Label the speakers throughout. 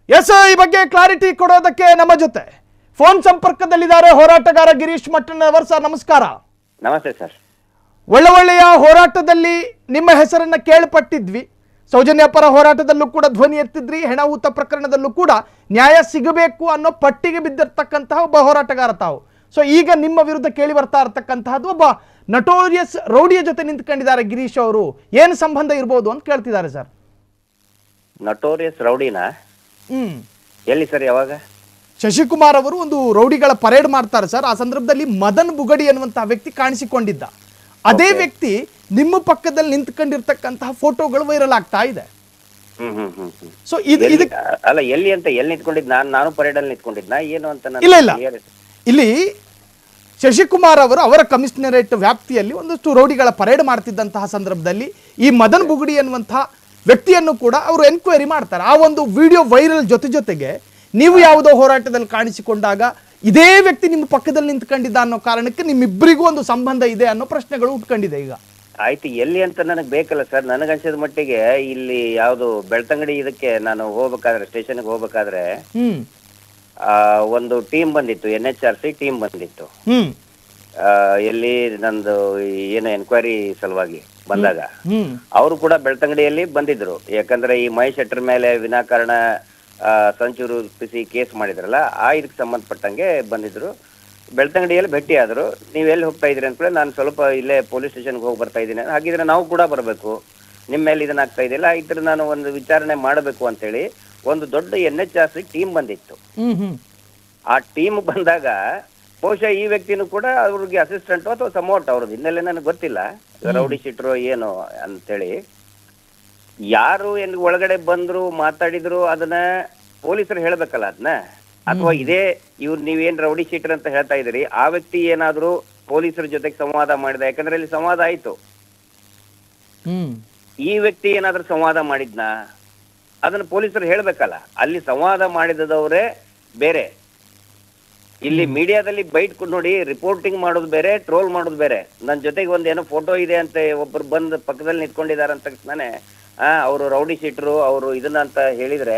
Speaker 1: S ಈ ಬಗ್ಗೆ clarity ಕೊಡೋದಕ್ಕೆ ನಮ್ಮ ಜೊತೆ ಫೋನ್ ಸಂಪರ್ಕದಲ್ಲಿದ್ದಾರೆ ಹೋರಾಟಗಾರ ಗಿರೀಶ್ ಮಟ್ಟಣ್ಣವರ್. ಸರ್ ನಮಸ್ಕಾರ.
Speaker 2: ನಮಸ್ತೆ ಸರ್.
Speaker 1: ಒಳ್ಳೆಯ ಹೋರಾಟದಲ್ಲಿ ನಿಮ್ಮ ಹೆಸರನ್ನ ಕೇಳ್ಪಟ್ಟಿದ್ವಿ. ಸೌಜನ್ಯ ಪರ ಹೋರಾಟದಲ್ಲೂ ಕೂಡ ಧ್ವನಿ ಎತ್ತಿದ್ರಿ. ಹೆಣಹೂತ ಪ್ರಕರಣದಲ್ಲೂ ಕೂಡ ನ್ಯಾಯ ಸಿಗಬೇಕು ಅನ್ನೋ ಪಟ್ಟಿಗೆ ಬಿದ್ದಿರ್ತಕ್ಕಂತಹ ಒಬ್ಬ ಹೋರಾಟಗಾರ ತಾವು. ಸೊ ಈಗ ನಿಮ್ಮ ವಿರುದ್ಧ ಕೇಳಿ ಬರ್ತಾ ಇರ್ತಕ್ಕಂತಹದ್ದು ಒಬ್ಬ ನಟೋರಿಯಸ್ ರೌಡಿಯ ಜೊತೆ ನಿಂತ್ಕೊಂಡಿದ್ದಾರೆ ಗಿರೀಶ್ ಅವರು. ಏನು ಸಂಬಂಧ ಇರ್ಬೋದು ಅಂತ ಕೇಳ್ತಿದ್ದಾರೆ ಸರ್.
Speaker 2: ನಟೋರಿಯಸ್ ರೌಡಿನ ಎಲ್ಲಿ ಸರ್, ಯಾವಾಗ?
Speaker 1: ಶಶಿಕುಮಾರ್ ಅವರು ಒಂದು ರೌಡಿಗಳ ಪರೇಡ್ ಮಾಡ್ತಾರೆ ಸರ್. ಆ ಸಂದರ್ಭದಲ್ಲಿ ಮದನ್ ಬುಗಡಿ ಅನ್ನುವಂತಹ ವ್ಯಕ್ತಿ ಕಾಣಿಸಿಕೊಂಡಿದ್ದ. ಅದೇ ವ್ಯಕ್ತಿ ನಿಮ್ಮ ಪಕ್ಕದಲ್ಲಿ ನಿಂತ್ಕೊಂಡಿರ್ತಕ್ಕಂತಹ ಫೋಟೋಗಳು ವೈರಲ್ ಆಗ್ತಾ ಇದೆ. ಸೊ
Speaker 2: ಅಲ್ಲ, ಎಲ್ಲಿ ಅಂತ ಎಲ್ಲಿ ನಿಂತ್ಕೊಂಡಿದ್? ನಾನು ಪರೇಡ್ ಅಲ್ಲಿ ನಿಂತ್ಕೊಂಡಿದ್ನ ಏನು ಅಂತ?
Speaker 1: ಇಲ್ಲ, ಇಲ್ಲಿ ಶಶಿಕುಮಾರ್ ಅವರು ಅವರ ಕಮಿಷನರೇಟ್ ವ್ಯಾಪ್ತಿಯಲ್ಲಿ ಒಂದಷ್ಟು ರೌಡಿಗಳ ಪರೇಡ್ ಮಾಡ್ತಿದ್ದಂತಹ ಸಂದರ್ಭದಲ್ಲಿ ಈ ಮದನ್ ಬುಗಡಿ ಅನ್ನುವಂತಹ ವ್ಯಕ್ತಿಯನ್ನು ಕೂಡ ಅವರು ಎನ್ಕ್ವೈರಿ ಮಾಡ್ತಾರೆ. ಆ ಒಂದು ವಿಡಿಯೋ ವೈರಲ್ ಜೊತೆಗೆ ನೀವು ಯಾವುದೋ ಹೋರಾಟದಲ್ಲಿ ಕಾಣಿಸಿಕೊಂಡಾಗ ಇದೇ ವ್ಯಕ್ತಿ ನಿಮ್ಮ ಪಕ್ಕದಲ್ಲಿ ನಿಂತ್ಕೊಂಡಿದ್ದ ಅನ್ನೋ ಕಾರಣಕ್ಕೆ ನಿಮ್ಮಿಬ್ಬರಿಗೂ ಒಂದು ಸಂಬಂಧ ಇದೆ ಅನ್ನೋ ಪ್ರಶ್ನೆಗಳು ಉಟ್ಕೊಂಡಿದೆ. ಈಗ
Speaker 2: ಆಯ್ತು, ಎಲ್ಲಿ ಅಂತ ನನಗೆ ಬೇಕಲ್ಲ ಸರ್. ನನಗನ್ಸಿದ ಮಟ್ಟಿಗೆ ಇಲ್ಲಿ ಯಾವ್ದು ಬೆಳ್ತಂಗಡಿ ಇದಕ್ಕೆ ನಾನು ಹೋಗ್ಬೇಕಾದ್ರೆ, ಸ್ಟೇಷನ್ಗೆ ಹೋಗ್ಬೇಕಾದ್ರೆ ಒಂದು ಟೀಮ್ ಬಂದಿತ್ತು, NHRC ಟೀಮ್ ಬಂದಿತ್ತು. ಎಲ್ಲಿ ನಂದು ಏನು ಎನ್ಕ್ವೈರಿ ಸಲುವಾಗಿ ಬಂದಾಗ ಅವರು ಕೂಡ ಬೆಳ್ತಂಗಡಿಯಲ್ಲಿ ಬಂದಿದ್ರು. ಯಾಕಂದ್ರೆ ಈ ಮಹೇಶ್ ಶೆಟ್ಟರ್ ಮೇಲೆ ವಿನಾಕಾರಣ ಸಂಚು ರೂಪಿಸಿ ಕೇಸ್ ಮಾಡಿದ್ರಲ್ಲ, ಆ ಇದಕ್ಕೆ ಸಂಬಂಧಪಟ್ಟಂಗೆ ಬಂದಿದ್ರು. ಬೆಳ್ತಂಗಡಿಯಲ್ಲಿ ಭೇಟಿ ಆದ್ರು. ನೀವು ಎಲ್ಲಿ ಹೋಗ್ತಾ ಇದ್ರಿ ಅಂತ ನಾನು ಸ್ವಲ್ಪ ಇಲ್ಲೇ ಪೊಲೀಸ್ ಸ್ಟೇಷನ್ಗೆ ಹೋಗಿ ಬರ್ತಾ ಇದ್ದೀನಿ. ಹಾಗಿದ್ರೆ ನಾವು ಕೂಡ ಬರಬೇಕು, ನಿಮ್ಮ ಮೇಲೆ ಇದನ್ನ ಆಗ್ತಾ ಇದೆಯಲ್ಲ, ಇದ್ರ ನಾನು ಒಂದು ವಿಚಾರಣೆ ಮಾಡಬೇಕು ಅಂತೇಳಿ ಒಂದು ದೊಡ್ಡ NHRC ಟೀಮ್ ಬಂದಿತ್ತು. ಆ ಟೀಮ್ ಬಂದಾಗ ಬಹುಶಃ ಈ ವ್ಯಕ್ತಿನೂ ಕೂಡ ಅವ್ರಿಗೆ ಅಸಿಸ್ಟೆಂಟ್ ಅಥವಾ ಸಮೋಟ್ ಅವ್ರದ್ದು ಹಿನ್ನೆಲೆ ನನಗೆ ಗೊತ್ತಿಲ್ಲ, ರೌಡಿ ಶೀಟ್ರು ಏನು ಅಂತೇಳಿ. ಯಾರು ಏನು ಒಳಗಡೆ ಬಂದ್ರು ಮಾತಾಡಿದ್ರು ಅದನ್ನ ಪೊಲೀಸರು ಹೇಳ್ಬೇಕಲ್ಲ ಅದನ್ನ, ಅಥವಾ ಇದೇ ಇವ್ರು ನೀವೇನ್ ರೌಡಿ ಶೀಟರ್ ಅಂತ ಹೇಳ್ತಾ ಇದ್ರಿ ಆ ವ್ಯಕ್ತಿ ಏನಾದ್ರು ಪೊಲೀಸರ ಜೊತೆಗೆ ಸಂವಾದ ಮಾಡಿದ? ಯಾಕಂದ್ರೆ ಇಲ್ಲಿ ಸಂವಾದ ಆಯ್ತು. ಈ ವ್ಯಕ್ತಿ ಏನಾದ್ರೂ ಸಂವಾದ ಮಾಡಿದ್ನಾ ಅದನ್ನ ಪೊಲೀಸರು ಹೇಳ್ಬೇಕಲ್ಲ. ಅಲ್ಲಿ ಸಂವಾದ ಮಾಡಿದವರೇ ಬೇರೆ, ಇಲ್ಲಿ ಮೀಡಿಯಾದಲ್ಲಿ ಬೈಟ್ ನೋಡಿ ರಿಪೋರ್ಟಿಂಗ್ ಮಾಡೋದು ಬೇರೆ, ಟ್ರೋಲ್ ಮಾಡೋದು ಬೇರೆ. ನನ್ನ ಜೊತೆಗೆ ಒಂದೇನೋ ಫೋಟೋ ಇದೆ ಅಂತ ಒಬ್ರು ಬಂದು ಪಕ್ಕದಲ್ಲಿ ನಿಂತ್ಕೊಂಡಿದ್ದಾರೆ ಅಂತ ತಕ್ಷಣ ಅವರು ರೌಡಿ ಶೀಟ್ರು ಅವರು ಇದನ್ನ ಅಂತ ಹೇಳಿದ್ರೆ,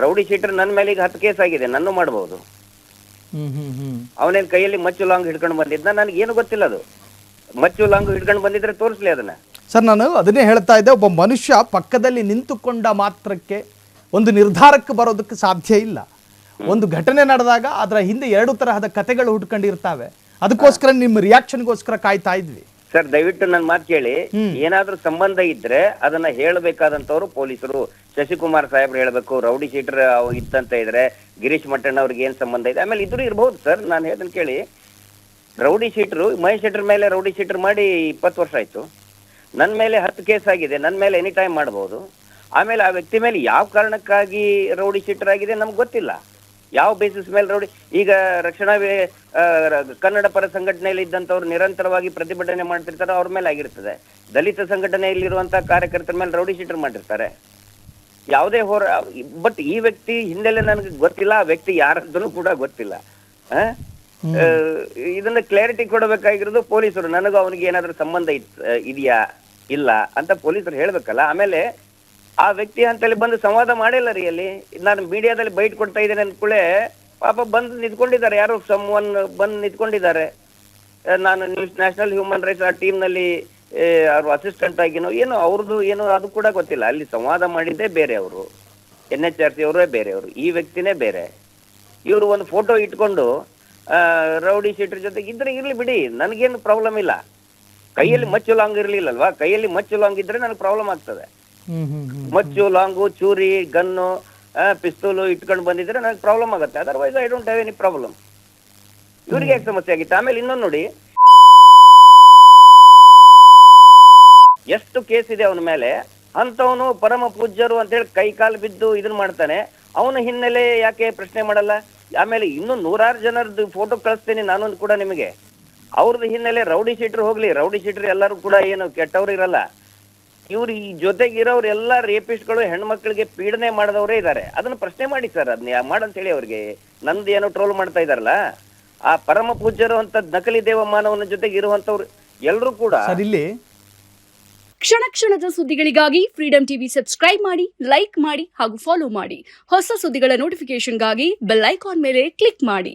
Speaker 2: ರೌಡಿ ಶೀಟರ್ ನನ್ನ ಮೇಲೆ ಈಗ 10 ಕೇಸ್ ಆಗಿದೆ, ನನ್ನ ಮಾಡಬಹುದು. ಅವನೇನ್ ಕೈಯಲ್ಲಿ ಮಚ್ಚು ಲಾಂಗ್ ಹಿಡ್ಕೊಂಡು ಬಂದಿದ್ನ? ನನಗೇನು ಗೊತ್ತಿಲ್ಲ. ಅದು ಮಚ್ಚು ಲಾಂಗ್ ಹಿಡ್ಕೊಂಡು ಬಂದಿದ್ರೆ ತೋರಿಸ್ಲಿ ಅದನ್ನ.
Speaker 1: ಸರ್, ನಾನು ಅದನ್ನೇ ಹೇಳ್ತಾ ಇದ್ದೆ, ಒಬ್ಬ ಮನುಷ್ಯ ಪಕ್ಕದಲ್ಲಿ ನಿಂತುಕೊಂಡ ಮಾತ್ರಕ್ಕೆ ಒಂದು ನಿರ್ಧಾರಕ್ಕೆ ಬರೋದಕ್ಕೆ ಸಾಧ್ಯ ಇಲ್ಲ. ಒಂದು ಘಟನೆ ನಡೆದಾಗ ಅದರ ಹಿಂದೆ 2 ತರಹದ ಕಥೆಗಳು ಹುಡ್ಕೊಂಡಿರ್ತಾವೆ. ಅದಕ್ಕೋಸ್ಕರ ನಿಮ್ಮ ರಿಯಾಕ್ಷನ್ಗೋಸ್ಕರ ಕಾಯ್ತಾ ಇದ್ವಿ.
Speaker 2: ಸರ್, ದಯವಿಟ್ಟು ನನ್ನ ಮಾತು ಕೇಳಿ. ಏನಾದ್ರೂ ಸಂಬಂಧ ಇದ್ರೆ ಅದನ್ನ ಹೇಳ್ಬೇಕಾದಂತವ್ರು ಪೊಲೀಸರು, ಶಶಿಕುಮಾರ್ ಸಾಹೇಬ್ರು ಹೇಳ್ಬೇಕು. ರೌಡಿ ಶೀಟರ್ ಇತ್ತಂತ ಇದ್ರೆ ಗಿರೀಶ್ ಮಟ್ಟಣ್ಣ ಅವ್ರಿಗೆ ಏನ್ ಸಂಬಂಧ ಇದೆ? ಆಮೇಲೆ ಇದ್ರು ಇರ್ಬಹುದು ಸರ್. ನಾನು ಹೇಳ್ದನ್ ಕೇಳಿ, ರೌಡಿ ಶೀಟರು ಮಹೇಶ್ ಶೆಟ್ಟರ್ ಮೇಲೆ ರೌಡಿ ಶೀಟರ್ ಮಾಡಿ 20 ವರ್ಷ ಆಯ್ತು. ನನ್ನ ಮೇಲೆ 10 ಕೇಸ್ ಆಗಿದೆ, ನನ್ನ ಮೇಲೆ ಎನಿ ಟೈಮ್ ಮಾಡಬಹುದು. ಆಮೇಲೆ ಆ ವ್ಯಕ್ತಿ ಮೇಲೆ ಯಾವ ಕಾರಣಕ್ಕಾಗಿ ರೌಡಿ ಶೀಟರ್ ಆಗಿದೆ ನಮ್ಗೆ ಗೊತ್ತಿಲ್ಲ, ಯಾವ ಬೇಸಿಸ್ ಮೇಲೆ ರೌಡಿ. ಈಗ ರಕ್ಷಣಾ ಕನ್ನಡ ಪರ ಸಂಘಟನೆಯಲ್ಲಿ ಇದ್ದಂಥವ್ರು ನಿರಂತರವಾಗಿ ಪ್ರತಿಭಟನೆ ಮಾಡ್ತಿರ್ತಾರೆ, ಅವ್ರ ಮೇಲೆ ಆಗಿರ್ತದೆ. ದಲಿತ ಸಂಘಟನೆಯಲ್ಲಿರುವಂತಹ ಕಾರ್ಯಕರ್ತರ ಮೇಲೆ ರೌಡಿ ಶೀಟರ್ ಮಾಡಿರ್ತಾರೆ. ಯಾವುದೇ ಬಟ್ ಈ ವ್ಯಕ್ತಿ ಹಿನ್ನೆಲೆ ನನಗೆ ಗೊತ್ತಿಲ್ಲ, ಆ ವ್ಯಕ್ತಿ ಯಾರಂತನೂ ಕೂಡ ಗೊತ್ತಿಲ್ಲ. ಇದನ್ನ ಕ್ಲಾರಿಟಿ ಕೊಡಬೇಕಾಗಿರೋದು ಪೊಲೀಸರು. ನನಗೂ ಅವನಿಗೆ ಏನಾದ್ರೂ ಸಂಬಂಧ ಇದೆಯಾ ಇಲ್ಲ ಅಂತ ಪೊಲೀಸರು ಹೇಳ್ಬೇಕಲ್ಲ. ಆಮೇಲೆ ಆ ವ್ಯಕ್ತಿ ಅಂತಲ್ಲಿ ಬಂದು ಸಂವಾದ ಮಾಡಿಲ್ಲ ರೀ. ಅಲ್ಲಿ ನಾನು ಮೀಡಿಯಾದಲ್ಲಿ ಬೈಟ್ ಕೊಡ್ತಾ ಇದ್ದೇನೆ ಅಂದ್ಕೂಳೆ ಪಾಪ ಬಂದು ನಿಂತ್ಕೊಂಡಿದ್ದಾರೆ, ಯಾರು ಸಮ್ವನ್ ಬಂದು ನಿಂತ್ಕೊಂಡಿದ್ದಾರೆ. ನಾನು ನ್ಯಾಷನಲ್ ಹ್ಯೂಮನ್ ರೈಟ್ಸ್ ಆ ಟೀಮ್ ನಲ್ಲಿ ಅವ್ರು ಅಸಿಸ್ಟೆಂಟ್ ಆಗಿನೋ ಏನೋ ಅವ್ರದ್ದು ಏನೋ ಅದು ಕೂಡ ಗೊತ್ತಿಲ್ಲ. ಅಲ್ಲಿ ಸಂವಾದ ಮಾಡಿದ್ದೇ ಬೇರೆ, ಅವರು NHRC ಅವರೇ ಬೇರೆಯವರು, ಈ ವ್ಯಕ್ತಿನೇ ಬೇರೆ. ಇವರು ಒಂದು ಫೋಟೋ ಇಟ್ಕೊಂಡು ರೌಡಿ ಶೀಟರ್ ಜೊತೆಗೆ ಇದ್ರೆ ಇರ್ಲಿ ಬಿಡಿ, ನನಗೇನು ಪ್ರಾಬ್ಲಮ್ ಇಲ್ಲ. ಕೈಯಲ್ಲಿ ಮಚ್ಚು ಲಾಂಗ್ ಇರ್ಲಿಲ್ಲಲ್ವಾ? ಕೈಯಲ್ಲಿ ಮಚ್ಚು ಲಾಂಗ್ ಇದ್ರೆ ನನಗೆ ಪ್ರಾಬ್ಲಮ್ ಆಗ್ತದೆ. ಮಚ್ಚು ಲಾಂಗು, ಚೂರಿ, ಗನ್ನು, ಪಿಸ್ತೂಲು ಇಟ್ಕೊಂಡು ಬಂದಿದ್ರೆ ನನಗೆ ಪ್ರಾಬ್ಲಮ್ ಆಗುತ್ತೆ. Otherwise I don't have any problem. ಇವ್ರಿಗೆ ಯಾಕೆ ಸಮಸ್ಯೆ ಆಗಿತ್ತು? ಆಮೇಲೆ ಇನ್ನೊಂದು ನೋಡಿ, ಎಷ್ಟು ಕೇಸ್ ಇದೆ ಅವನ ಮೇಲೆ. ಅಂತವನು ಪರಮ ಪೂಜ್ಯರು ಅಂತ ಹೇಳಿ ಕೈ ಕಾಲು ಬಿದ್ದು ಇದನ್ನ ಮಾಡ್ತಾನೆ. ಅವನ ಹಿನ್ನೆಲೆ ಯಾಕೆ ಪ್ರಶ್ನೆ ಮಾಡಲ್ಲ? ಆಮೇಲೆ ಇನ್ನೂ 100 ಜನರದ್ದು ಫೋಟೋ ಕಳಿಸ್ತೇನೆ ನಾನು ಕೂಡ ನಿಮಗೆ. ಅವ್ರದ್ದು ಹಿನ್ನೆಲೆ ರೌಡಿ ಶೀಟರ್ ಹೋಗ್ಲಿ, ರೌಡಿ ಶೀಟರ್ ಎಲ್ಲರೂ ಕೂಡ ಏನು ಕೆಟ್ಟವ್ರು ಇರಲ್ಲ. ಇವ್ರು ಈ ಜೊತೆಗಿರೋರು ಎಲ್ಲ ರೇಪಿಸ್ಟ್ಗಳು, ಹೆಣ್ಮಕ್ಳಿಗೆ ಪೀಡನೆ ಮಾಡಿದವರೇ ಇದ್ದಾರೆ. ಅದನ್ನ ಪ್ರಶ್ನೆ ಮಾಡಿ ಸರ್, ಅದನ್ನ ಮಾಡಂತ ಹೇಳಿ ಅವ್ರಿಗೆ. ನಂದು ಏನೋ ಟ್ರೋಲ್ ಮಾಡ್ತಾ ಇದಾರಲ್ಲ, ಆ ಪರಮ ಪೂಜ್ಯರು ಅಂತ ನಕಲಿ ದೇವ ಮಾನವನ ಜೊತೆಗೆ ಇರುವಂತವ್ರು ಎಲ್ಲರೂ ಕೂಡ
Speaker 1: ಸರ್, ಇಲ್ಲಿ
Speaker 3: ಕ್ಷಣ ಕ್ಷಣದ ಸುದ್ದಿಗಳಿಗಾಗಿ ಫ್ರೀಡಂ ಟಿವಿ ಸಬ್ಸ್ಕ್ರೈಬ್ ಮಾಡಿ, ಲೈಕ್ ಮಾಡಿ ಹಾಗೂ ಫಾಲೋ ಮಾಡಿ. ಹೊಸ ಸುದ್ದಿಗಳ ನೋಟಿಫಿಕೇಶನ್ಗಾಗಿ ಬೆಲ್ ಐಕಾನ್ ಮೇಲೆ ಕ್ಲಿಕ್ ಮಾಡಿ.